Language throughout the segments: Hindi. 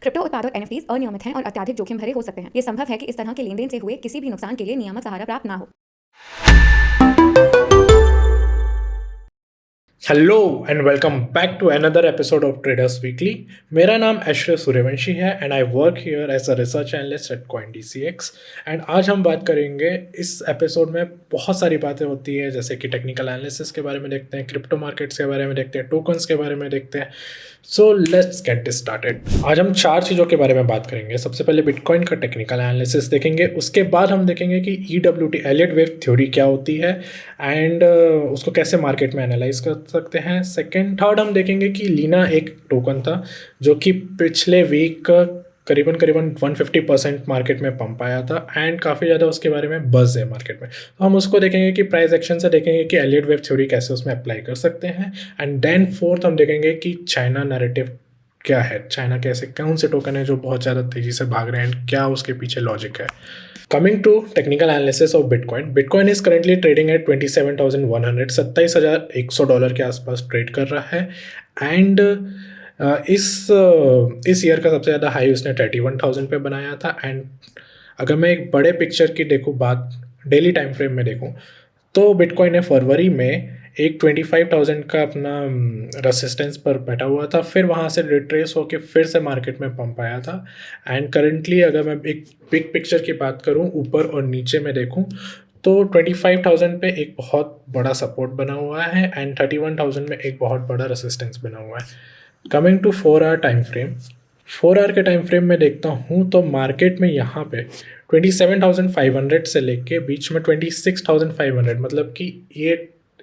क्रिप्टो उत्पाद और एनएफटीज अनियमित हैं और अत्यधिक जोखिम भरे हो सकते हैं। ये संभव है कि इस तरह के लेनदेन से हुए किसी भी नुकसान के लिए नियामक सहारा प्राप्त ना हो। Hello and welcome back to another episode of traders weekly. मेरा नाम ऐश्वर्य सूर्यवंशी है and I work here as a research analyst at CoinDCX। And आज हम बात करेंगे, इस एपिसोड में बहुत सारी बातें होती है, जैसे कि टेक्निकल एनालिसिस के बारे में देखते हैं, क्रिप्टो मार्केट्स के बारे में देखते हैं, टोकन्स के बारे में देखते हैं। So let's get started. आज हम 4 चीज़ों के बारे में बात करेंगे। सबसे पहले बिटकॉइन का टेक्निकल एनालिसिस देखेंगे, उसके बाद हम देखेंगे कि EWT एलियट वेव थ्योरी क्या होती है एंड उसको कैसे मार्केट में एनालाइज कर सकते हैं। थर्ड हम देखेंगे कि लीना एक टोकन था जो कि पिछले वीक करीबन 150% मार्केट में पंप आया था एंड काफ़ी ज़्यादा उसके बारे में बज़ है मार्केट में। तो हम उसको देखेंगे कि प्राइस एक्शन से देखेंगे कि एलियट वेव थ्योरी कैसे उसमें अप्लाई कर सकते हैं। एंड देन फोर्थ हम देखेंगे कि चाइना नैरेटिव क्या है, चाइना कैसे, कौन से टोकन है जो बहुत ज़्यादा तेज़ी से भाग रहे हैं, क्या उसके पीछे लॉजिक है। Coming to technical analysis of Bitcoin, Bitcoin is currently trading at 27,100, $27,100 के आसपास ट्रेड कर रहा है एंड इस ईयर का सबसे ज़्यादा हाई उसने 31,000 पे बनाया था। एंड अगर मैं एक बड़े पिक्चर की देखूँ, बात डेली टाइम फ्रेम में देखूँ, तो बिटकॉइन ने फरवरी में एक 25,000 का अपना रेसिस्टेंस पर बैठा हुआ था, फिर वहाँ से रिट्रेस होकर फिर से मार्केट में पंप आया था। एंड करंटली अगर मैं एक बिग पिक्चर की बात करूँ, ऊपर और नीचे में देखूँ, तो 25,000 पे एक बहुत बड़ा सपोर्ट बना हुआ है एंड 31,000 में एक बहुत बड़ा रेसिस्टेंस बना हुआ है। Coming to 4 hour time frame, 4 hour के टाइम फ्रेम में देखता हूँ तो मार्केट में यहाँ पे 27,500 से लेके बीच में 26,500, मतलब कि ये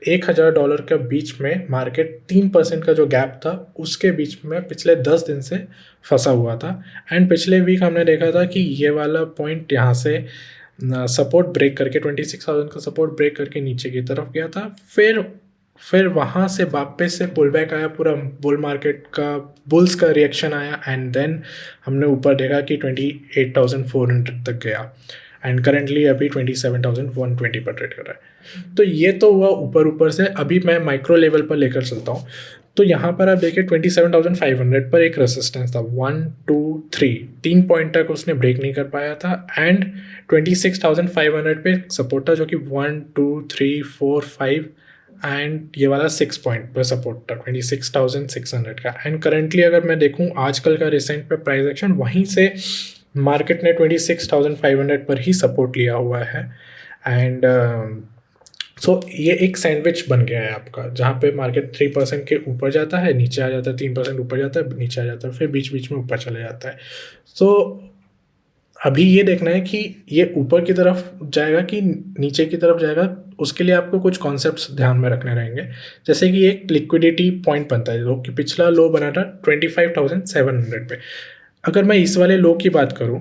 $1,000 के बीच में मार्केट 3% का जो गैप था उसके बीच में पिछले 10 दिन से फंसा हुआ था। एंड पिछले वीक हमने देखा था कि ये वाला पॉइंट यहाँ से सपोर्ट ब्रेक करके 26,000 का सपोर्ट ब्रेक करके नीचे की तरफ गया था, फिर वहाँ से वापस से पुल बैक आया, पूरा बुल मार्केट का बुल्स का रिएक्शन आया एंड देन हमने ऊपर देखा कि 28,400 तक गया एंड करेंटली अभी 27,120 पर ट्रेड कर रहा है। तो ये तो हुआ ऊपर से। अभी मैं माइक्रो लेवल पर लेकर चलता हूँ, तो यहाँ पर आप देखिए 27,500 पर एक रेसिस्टेंस था, 1 2 3 पॉइंट तक उसने ब्रेक नहीं कर पाया था एंड 26,500 पे सपोर्ट था जो कि 1 2 3 4 5 एंड ये वाला 6 पॉइंट पर सपोर्ट था 26,600 का। एंड करेंटली अगर मैं देखूँ आजकल का रिसेंट पे प्राइस एक्शन, वहीं से मार्केट ने 26,500 पर ही सपोर्ट लिया हुआ है एंड सो ये एक सैंडविच बन गया है आपका, जहाँ पे मार्केट 3% के ऊपर जाता है, नीचे आ जाता है, 3% ऊपर जाता है, नीचे आ जाता है, फिर बीच बीच में ऊपर चले जाता है। सो अभी ये देखना है कि ये ऊपर की तरफ जाएगा कि नीचे की तरफ जाएगा, उसके लिए आपको कुछ कॉन्सेप्ट्स ध्यान में रखने रहेंगे। जैसे कि एक लिक्विडिटी पॉइंट बनता है जो कि पिछला लो बना था 25,700 पे। अगर मैं इस वाले लो की बात करूं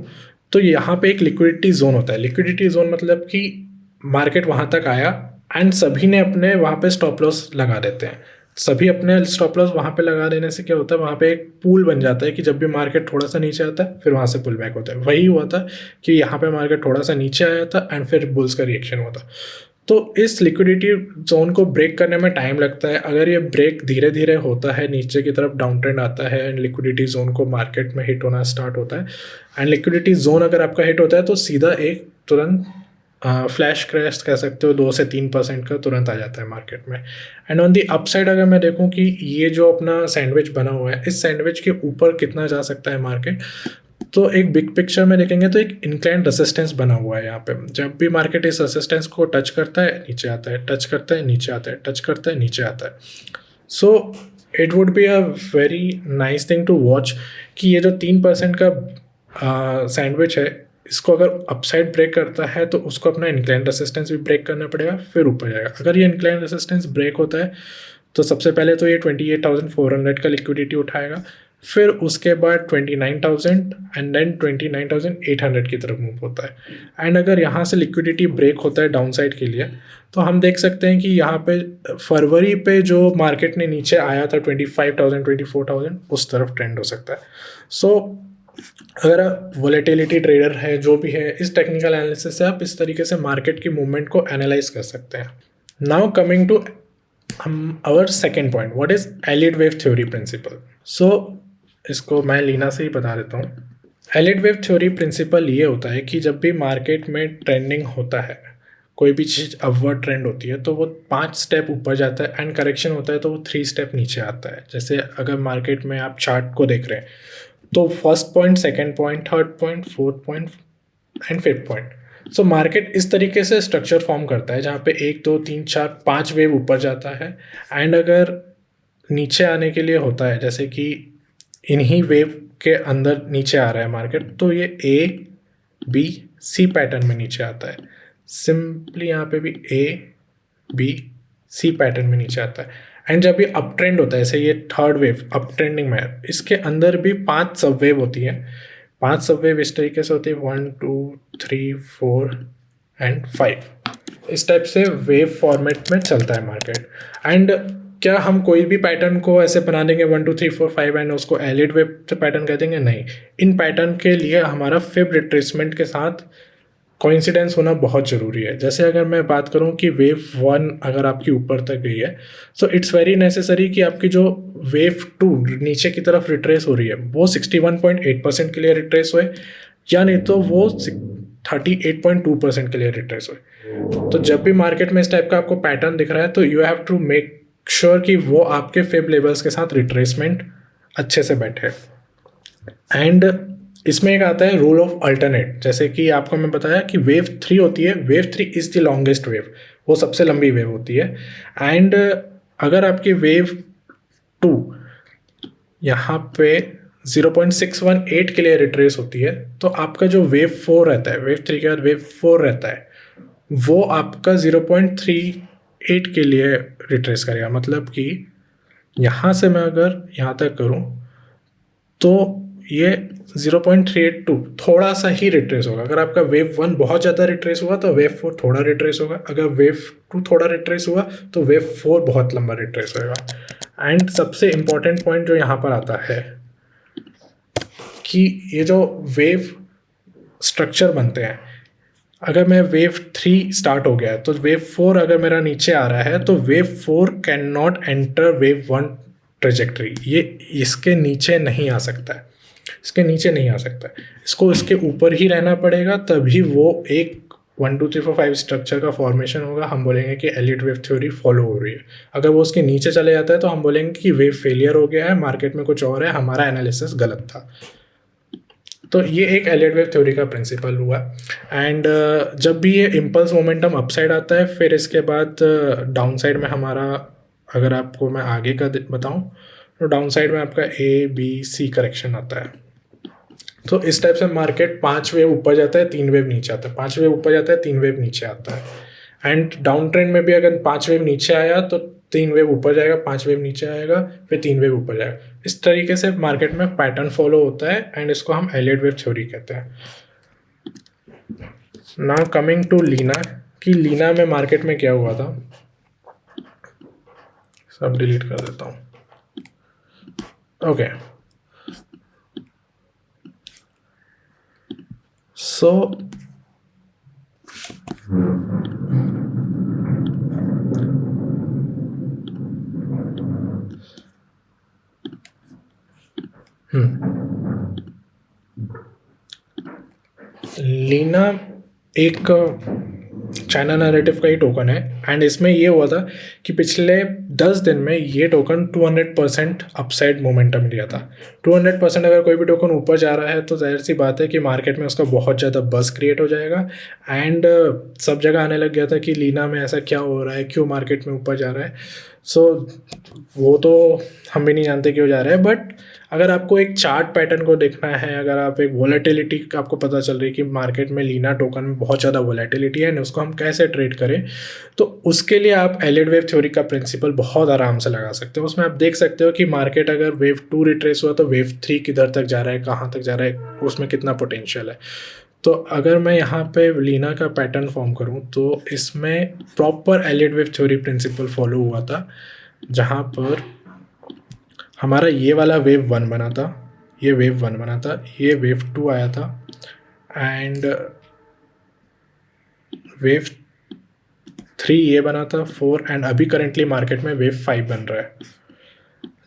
तो यहाँ पे एक लिक्विडिटी जोन होता है। लिक्विडिटी जोन मतलब कि मार्केट वहाँ तक आया एंड सभी ने अपने वहाँ पे स्टॉप लॉस लगा देते हैं। सभी अपने स्टॉप लॉस वहाँ पे लगा देने से क्या होता है, वहाँ पे एक पूल बन जाता है कि जब भी मार्केट थोड़ा सा नीचे आता है फिर वहाँ से पुल बैक होता है। वही हुआ था कि यहाँ पे मार्केट थोड़ा सा नीचे आया था एंड फिर बुल्स का रिएक्शन हुआ था। तो इस लिक्विडिटी जोन को ब्रेक करने में टाइम लगता है। अगर ये ब्रेक धीरे धीरे होता है, नीचे की तरफ डाउन ट्रेंड आता है एंड लिक्विडिटी जोन को मार्केट में हिट होना स्टार्ट होता है एंड लिक्विडिटी जोन अगर आपका हिट होता है तो सीधा एक तुरंत फ्लैश क्रैश कह सकते हो 2 से 3% का तुरंत आ जाता है मार्केट में। एंड ऑन दी अपसाइड अगर मैं देखूं कि ये जो अपना सैंडविच बना हुआ है, इस सैंडविच के ऊपर कितना जा सकता है मार्केट, तो एक बिग पिक्चर में देखेंगे तो एक इंक्लाइन रेसिस्टेंस बना हुआ है यहाँ पे। जब भी मार्केट इस रेसिस्टेंस को टच करता है नीचे आता है, टच करता है नीचे आता है, टच करता है नीचे आता है। So it would be a very nice thing to watch कि ये जो 3% का सैंडविच है, इसको अगर अपसाइड ब्रेक करता है तो उसको अपना इंक्लाइन रेसिस्टेंस भी ब्रेक करना पड़ेगा, फिर ऊपर जाएगा। अगर ये इंक्लाइन रेसिस्टेंस ब्रेक होता है तो सबसे पहले तो ये 28,400 का लिक्विडिटी उठाएगा, फिर उसके बाद 29,000 एंड देन 29,800 की तरफ मूव होता है। एंड अगर यहाँ से लिक्विडिटी ब्रेक होता है डाउन साइड के लिए, तो हम देख सकते हैं कि यहाँ पे फरवरी पे जो मार्केट ने नीचे आया था 25,000 24,000, उस तरफ ट्रेंड हो सकता है। सो अगर आप वोलेटिलिटी ट्रेडर है, जो भी है, इस टेक्निकल एनालिसिस से आप इस तरीके से मार्केट की मूवमेंट को एनालाइज कर सकते हैं। Now coming to our second point, what is Elliott wave theory principle. So इसको मैं लीना से ही बता देता हूँ। एलिट वेव थ्योरी प्रिंसिपल ये होता है कि जब भी मार्केट में ट्रेंडिंग होता है, कोई भी चीज़ अपवर्ड ट्रेंड होती है, तो वो 5 स्टेप ऊपर जाता है, एंड करेक्शन होता है तो वो 3 स्टेप नीचे आता है। जैसे अगर मार्केट में आप चार्ट को देख रहे हैं तो first point, second point, third point, fourth point and fifth point. So market इस तरीके से स्ट्रक्चर फॉर्म करता है जहाँ पे 1 2 3 4 5 वेव ऊपर जाता है, एंड अगर नीचे आने के लिए होता है, जैसे कि इन्हीं वेव के अंदर नीचे आ रहा है मार्केट, तो ये ए बी सी पैटर्न में नीचे आता है। सिंपली यहाँ पे भी ए बी सी पैटर्न में नीचे आता है। एंड जब ये अप ट्रेंड होता है, जैसे ये थर्ड वेव अप ट्रेंडिंग में है, इसके अंदर भी 5 सब वेव होती है। 5 सब वेव इस तरीके से होती है, 1 2 3 4 एंड 5। इस टाइप से वेव फॉर्मेट में चलता है मार्केट। एंड क्या हम कोई भी पैटर्न को ऐसे बना देंगे 1 2 3 4 5 एंड उसको एलिट वेव पैटर्न कह देंगे? नहीं। इन पैटर्न के लिए हमारा फिब रिट्रेसमेंट के साथ कोइंसिडेंस होना बहुत ज़रूरी है। जैसे अगर मैं बात करूं कि वेव 1 अगर आपकी ऊपर तक गई है, सो इट्स वेरी नेसेसरी कि आपकी जो वेव 2 नीचे की तरफ रिट्रेस हो रही है वो 61.8% के लिए रिट्रेस होए, या नहीं तो वो 38.2% के लिए रिट्रेस होए। तो जब भी मार्केट में इस टाइप का आपको पैटर्न दिख रहा है तो you have to make sure कि वो आपके फिब लेवल्स के साथ रिट्रेसमेंट अच्छे से बैठे। एंड इसमें एक आता है रूल ऑफ अल्टरनेट। जैसे कि आपको मैं बताया कि वेव 3 होती है, wave 3 is the longest wave, वो सबसे लंबी वेव होती है। एंड अगर आपकी वेव 2 यहाँ पे 0.618 के लिए रिट्रेस होती है, तो आपका जो वेव 4 रहता है, वेव 3 के बाद वेव 4 रहता है, वो आपका 0.38 के लिए रिट्रेस करेगा। मतलब कि यहाँ से मैं अगर यहाँ तक करूँ तो ये 0.382 थोड़ा सा ही रिट्रेस होगा। अगर आपका वेव 1 बहुत ज़्यादा रिट्रेस हुआ तो वेव 4 थोड़ा रिट्रेस होगा, अगर वेव 2 थोड़ा रिट्रेस हुआ तो वेव 4 बहुत लंबा रिट्रेस होगा। एंड सबसे इम्पॉर्टेंट पॉइंट जो यहाँ पर आता है कि ये जो वेव स्ट्रक्चर बनते हैं, अगर मैं वेव 3 स्टार्ट हो गया है तो वेव 4 अगर मेरा नीचे आ रहा है तो wave 4 can not enter wave 1 trajectory. ये इसके नीचे नहीं आ सकता है, इसके नीचे नहीं आ सकता है, इसको इसके ऊपर ही रहना पड़ेगा, तभी वो एक 1 2 3 4 5 स्ट्रक्चर का फॉर्मेशन होगा। हम बोलेंगे कि एलिट वेव थ्योरी फॉलो हो रही है। अगर वो उसके नीचे चले जाता है तो हम बोलेंगे कि वेव फेलियर हो गया है, मार्केट में कुछ और है, हमारा एनालिसिस गलत था। तो ये एक एलिट वेव थ्योरी का प्रिंसिपल हुआ। एंड जब भी ये इम्पल्स मोमेंटम अपसाइड आता है, फिर इसके बाद डाउन साइड में हमारा, अगर आपको मैं आगे का बताऊं तो डाउन साइड में आपका ए बी सी करेक्शन आता है। तो इस टाइप से मार्केट 5 वेव ऊपर जाता है, 3 वेव नीचे आता है, 5 वेव ऊपर जाता है, 3 वेव नीचे आता है। एंड डाउन ट्रेंड में भी अगर 5 वेव नीचे आया तो 3 वेव ऊपर जाएगा, 5 वेव नीचे आएगा, फिर 3 वेव ऊपर जाएगा। इस तरीके से मार्केट में पैटर्न फॉलो होता है, एंड इसको हम एलिट वेव थ्योरी कहते हैं। नाउ कमिंग टू लीना, कि लीना में मार्केट में क्या हुआ था, सब डिलीट कर देता हूँ। ओके, सो लीना एक चाइना नैरेटिव का ही टोकन है। एंड इसमें ये हुआ था कि पिछले 10 दिन में ये टोकन 200% अपसाइड मोमेंटम लिया था। 200% अगर कोई भी टोकन ऊपर जा रहा है तो जाहिर सी बात है कि मार्केट में उसका बहुत ज़्यादा बज़ क्रिएट हो जाएगा। एंड सब जगह आने लग गया था कि लीना में ऐसा क्या हो रहा है, क्यों मार्केट में ऊपर जा रहा है। सो वो तो हम भी नहीं जानते क्यों जा रहा है, बट अगर आपको एक चार्ट पैटर्न को देखना है, अगर आप एक वोलेटिलिटी का आपको पता चल रही है कि मार्केट में लीना टोकन में बहुत ज़्यादा वोलेटिलिटी है, उसको हम कैसे ट्रेड करें, तो उसके लिए आप एलिट वेव थ्योरी का प्रिंसिपल बहुत आराम से लगा सकते हो। उसमें आप देख सकते हो कि मार्केट अगर वेव 2 रिट्रेस हुआ तो वेव 3 किधर तक जा रहा है, कहाँ तक जा रहा है, उसमें कितना पोटेंशियल है। तो अगर मैं यहाँ पे लीना का पैटर्न फॉर्म करूँ तो इसमें proper elite wave theory principle follow हुआ था, जहाँ पर हमारा ये वाला वेव 1 बना था, ये वेव 1 बना था, ये वेव 2 आया था, एंड वेव 3 ये बना था 4, एंड अभी करेंटली मार्केट में वेव 5 बन रहा है।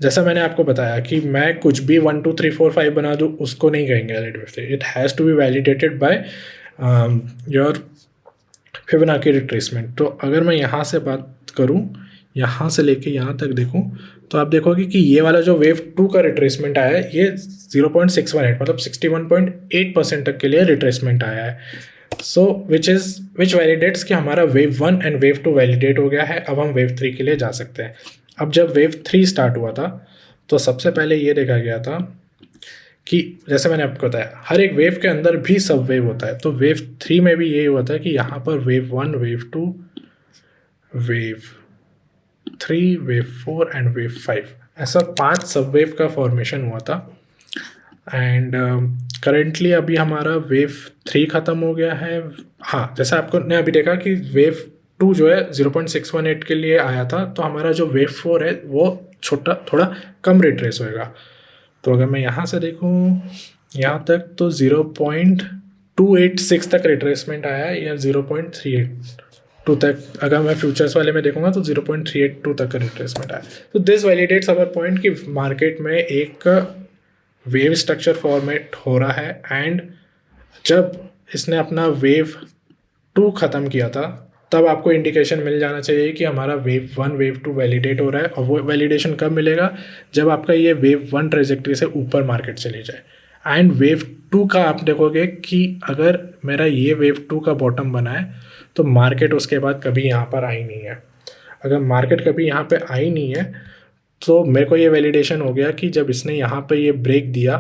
जैसा मैंने आपको बताया कि मैं कुछ भी 1 2 3 4 5 बना दूँ, उसको नहीं कहेंगे Elliott wave three. It has to be validated by your Fibonacci retracement. तो अगर मैं यहाँ से बात करूँ, यहाँ से लेके यहाँ तक देखूँ, तो आप देखोगे कि ये वाला जो वेव टू का रिट्रेसमेंट आया है, ये 0.618 मतलब 61.8% तक के लिए रिट्रेसमेंट आया है। सो विच वैलिडेट्स कि हमारा wave one and wave two validate हो गया है। अब हम वेव थ्री के लिए जा सकते हैं। अब जब वेव थ्री स्टार्ट हुआ था, तो सबसे पहले ये देखा गया था कि जैसे मैंने आपको बताया, हर एक वेव के अंदर भी सब वेव होता है। तो वेव थ्री में भी यही हुआ था कि यहाँ पर wave one, wave two, wave three, wave four and wave five, ऐसा 5 सब वेव का फॉर्मेशन हुआ था। एंड करेंटली अभी हमारा वेव थ्री ख़त्म हो गया है। हाँ, जैसा आपको ने अभी देखा कि वेव टू जो है 0.618 के लिए आया था, तो हमारा जो वेव फोर है वो थोड़ा कम रिट्रेस होएगा। तो अगर मैं यहाँ से देखूँ यहाँ तक, तो 0.286 तक रिट्रेसमेंट आया है, या 0.382 तक। अगर मैं फ्यूचर्स वाले में देखूँगा तो 0.382 तक का रिट्रेसमेंट आया। तो दिस वैलिडेट्स अवर पॉइंट कि मार्केट में एक वेव स्ट्रक्चर फॉर्मेट हो रहा है। एंड जब इसने अपना वेव टू ख़त्म किया था, तब आपको इंडिकेशन मिल जाना चाहिए कि हमारा wave one, wave two validate हो रहा है। और वो वैलिडेशन कब मिलेगा? जब आपका ये वेव वन ट्रेजेक्ट्री से ऊपर मार्केट चली जाए। एंड वेव टू का आप देखोगे कि अगर मेरा ये वेव टू का बॉटम बना है, तो मार्केट उसके बाद कभी यहाँ पर आई नहीं है। अगर मार्केट कभी यहाँ पे आई नहीं है, तो मेरे को ये वैलिडेशन हो गया कि जब इसने यहाँ पे ये ब्रेक दिया,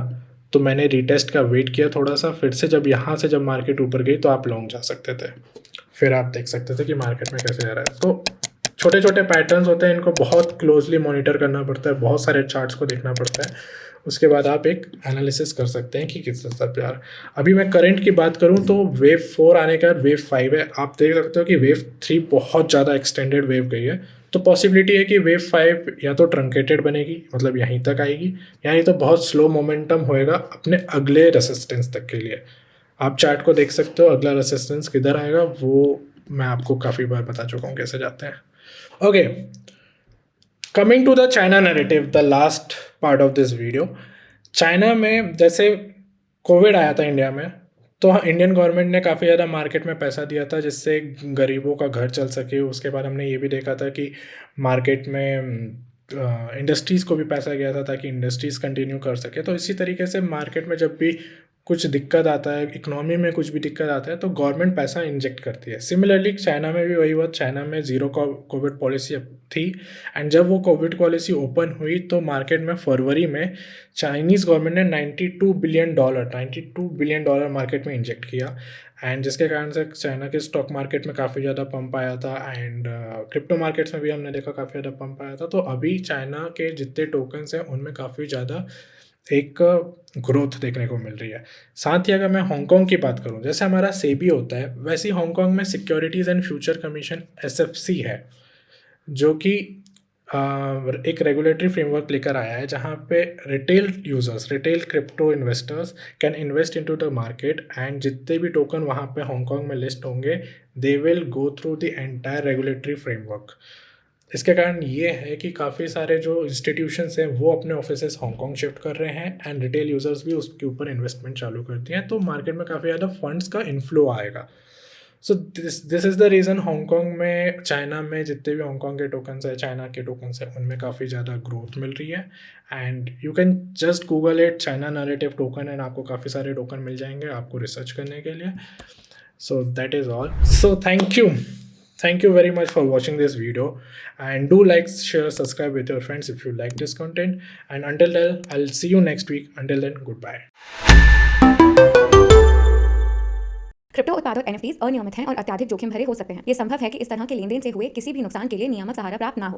तो मैंने रीटेस्ट का वेट किया थोड़ा सा, फिर से जब यहाँ से जब मार्केट ऊपर गई, तो आप लॉन्ग जा सकते थे। फिर आप देख सकते थे कि मार्केट में कैसे जा रहा है। तो छोटे छोटे पैटर्न्स होते हैं, इनको बहुत क्लोजली मॉनिटर करना पड़ता है, बहुत सारे चार्ट्स को देखना पड़ता है। उसके बाद आप एक एनालिसिस कर सकते हैं कि किस तरह से यार। अभी मैं करंट की बात करूं तो वेव फोर आने के बाद वेव फाइव है। आप देख सकते हो कि वेव थ्री बहुत ज़्यादा एक्सटेंडेड वेव गई है। तो पॉसिबिलिटी है कि वेव फाइव या तो ट्रंकेटेड बनेगी, मतलब यहीं तक आएगी, या नहीं तो बहुत स्लो मोमेंटम होएगा अपने अगले रेसिस्टेंस तक के लिए। आप चार्ट को देख सकते हो, अगला रेसिस्टेंस किधर आएगा वो मैं आपको काफ़ी बार बता चुका हूँ कैसे जाते हैं। Okay, coming to the China narrative, the last part of this video. China में जैसे कोविड आया था इंडिया में, तो इंडियन गवर्नमेंट ने काफ़ी ज़्यादा मार्केट में पैसा दिया था जिससे गरीबों का घर चल सके। उसके बाद हमने ये भी देखा था कि मार्केट में इंडस्ट्रीज़ को भी पैसा गया था ताकि इंडस्ट्रीज़ कंटिन्यू कर सके। तो इसी तरीके से मार्केट में जब भी कुछ दिक्कत आता है, इकोनॉमी में कुछ भी दिक्कत आता है, तो गवर्नमेंट पैसा इंजेक्ट करती है। सिमिलरली चाइना में भी वही हुआ। चाइना में ज़ीरो कोविड पॉलिसी थी, एंड जब वो कोविड पॉलिसी ओपन हुई, तो मार्केट में फरवरी में चाइनीज़ गवर्नमेंट ने $92 बिलियन मार्केट में इंजेक्ट किया। एंड जिसके कारण से चाइना के स्टॉक मार्केट में काफ़ी ज़्यादा पंप आया था। एंड क्रिप्टो मार्केट्स में भी हमने देखा काफ़ी ज़्यादा पंप आया था। तो अभी चाइना के जितने टोकन्स हैं उनमें काफ़ी ज़्यादा एक ग्रोथ देखने को मिल रही है। साथ ही अगर मैं हांगकांग की बात करूं, जैसे हमारा सेबी होता है, वैसे ही हांगकांग में securities and future commission SFC है, जो कि एक रेगुलेटरी फ्रेमवर्क लेकर आया है जहां पे retail crypto investors can invest into the market. And जितने भी टोकन वहां पे हांगकांग में लिस्ट होंगे, they will go through the entire regulatory framework. इसके कारण ये है कि काफ़ी सारे जो इंस्टीट्यूशंस हैं वो अपने ऑफिसेस हांगकांग शिफ्ट कर रहे हैं, एंड रिटेल यूज़र्स भी उसके ऊपर इन्वेस्टमेंट चालू करती हैं। तो मार्केट में काफ़ी ज़्यादा फंड्स का इन्फ्लो आएगा। So this is the reason Hong Kong में, चाइना में जितने भी हांगकांग के टोकन्स हैं, चाइना के टोकन्स हैं, उनमें काफ़ी ज़्यादा ग्रोथ मिल रही है। And you can just Google it China narrative token, and आपको काफ़ी सारे टोकन मिल जाएंगे आपको रिसर्च करने के लिए। So that is all. So Thank you very much for watching this video, and do like, share, subscribe with your friends if you like this content. And until then, I'll see you next week. Until then, goodbye. Crypto उत्पाद और NFTs अनियमित हैं और अत्यधिक जोखिम भरे हो सकते हैं। ये संभव है कि इस तरह के लेनदेन से हुए किसी भी नुकसान के लिए नियामक सहारा प्राप्त ना हो।